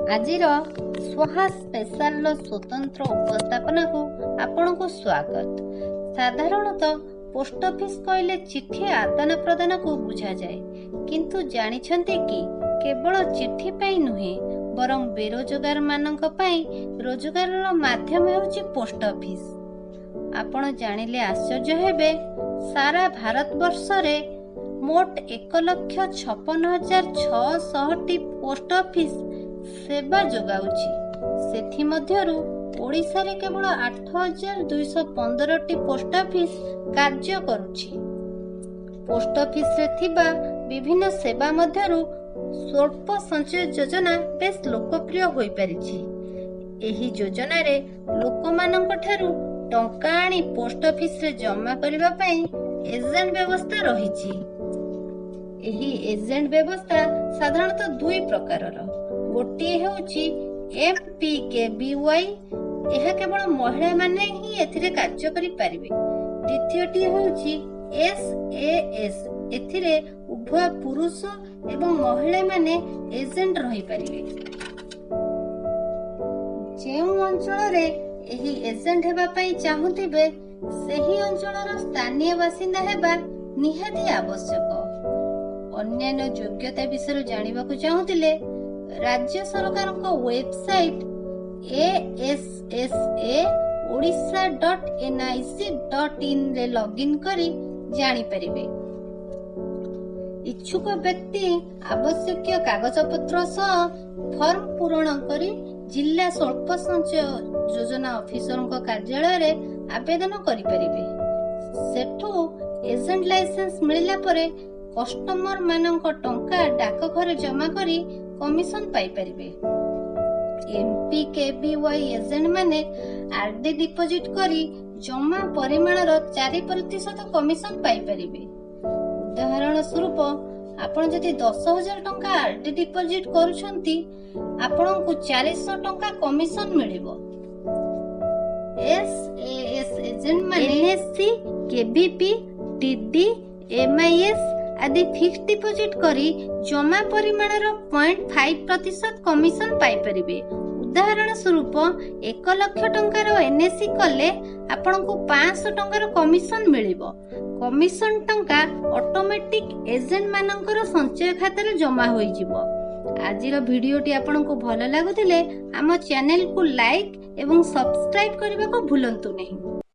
आजिर स्वाहा स्पेशल स्वतंत्र उपस्थापना को आपन को स्वागत। साधारणतः पोस्ट ऑफिस कहले चिट्ठी आदान प्रदान को बुझा जाए, किंतु जानिछन्ते कि केवल चिट्ठी पाई नुहे बरं बेरोजगार मानक पाई रोजगार माध्यम हेउची पोस्ट ऑफिस। आपण जानिले आश्चर्य हेबे, सारा भारत वर्ष रे मोट 1,56,600 पोस्ट ऑफिस सेवा जोगाउची। सेथि मध्यरु ओडिसा रे केवल 8,215 पोस्ट ऑफिस कार्य करूची। पोस्ट ऑफिस रे थिबा विभिन्न सेवा मध्यरु स्वल्प संचय योजना बेस लोकप्रिय होई परिछि। एही योजना रे लोकमानक ठारू टंका आनी पोस्ट ऑफिस रे जमा करिबा पई एजेंट व्यवस्था रहिछि। एही एजेंट व्यवस्था साधारणतः दुई प्रकारर। गोटे हेउची MPKBY, एहा केवल महिला माने ही एथिरे कार्य करि पारिबे। द्वितीयटी हेउची SAS, एथिरे उभय पुरुष एवं महिला माने एजेंट रहि पारिबे। जेउ अंचल रे एही एजेंट हेबा पई चाहुथिबे, सेही अंचलर स्थानीय बासिंदा हेबा निहाती आवश्यक। अन्यान्य योग्यता विषय जानिबाकु चाहुतिले राज्य सरकार वेबसाइट ASSA.odisha.nic.in रे लॉगिन करी जानि परिबे। इच्छुक व्यक्ति आवश्यक कागजपत्र सह फॉर्म पूरण करी जिला स्वल्प संचय योजना ऑफिसर कार्यालय रे आवेदन करि परिबे। सेठू एजेंट लाइसेंस मिलिला परे कस्टमर मानक टंका डाकघर जमा करी कमिशन पाई परिबे। MPKBY एजेंट माने आरडी डिपोजिट करी जमा परिमाणर 4% कमिशन पाई परिबे। उदाहरण स्वरूप आपण जदि 10,000 टंका आरडी डिपोजिट करूछंती, आपनकु 400 टंका कमिशन मिलिबो। SAS एजेंट माने NSC, KVP, TD, MIS आदि फिक्स डिपोजिट करी जमा परिमाणर 0.5% कमिशन पाई परिबे। उदाहरण स्वरूप 1 लाख टंकार NSC कले आपनकु 500 टंकार कमिशन मिलिबो। कमिशन टंका ऑटोमेटिक एजेंट मानकर संचय खातारे जमा होई जिवो। आजिर भिडियोटी आपनकु भल लागुतिले आम चैनल को लाइक एवं सब्सक्राइब करबा को भूलंतु नहीं।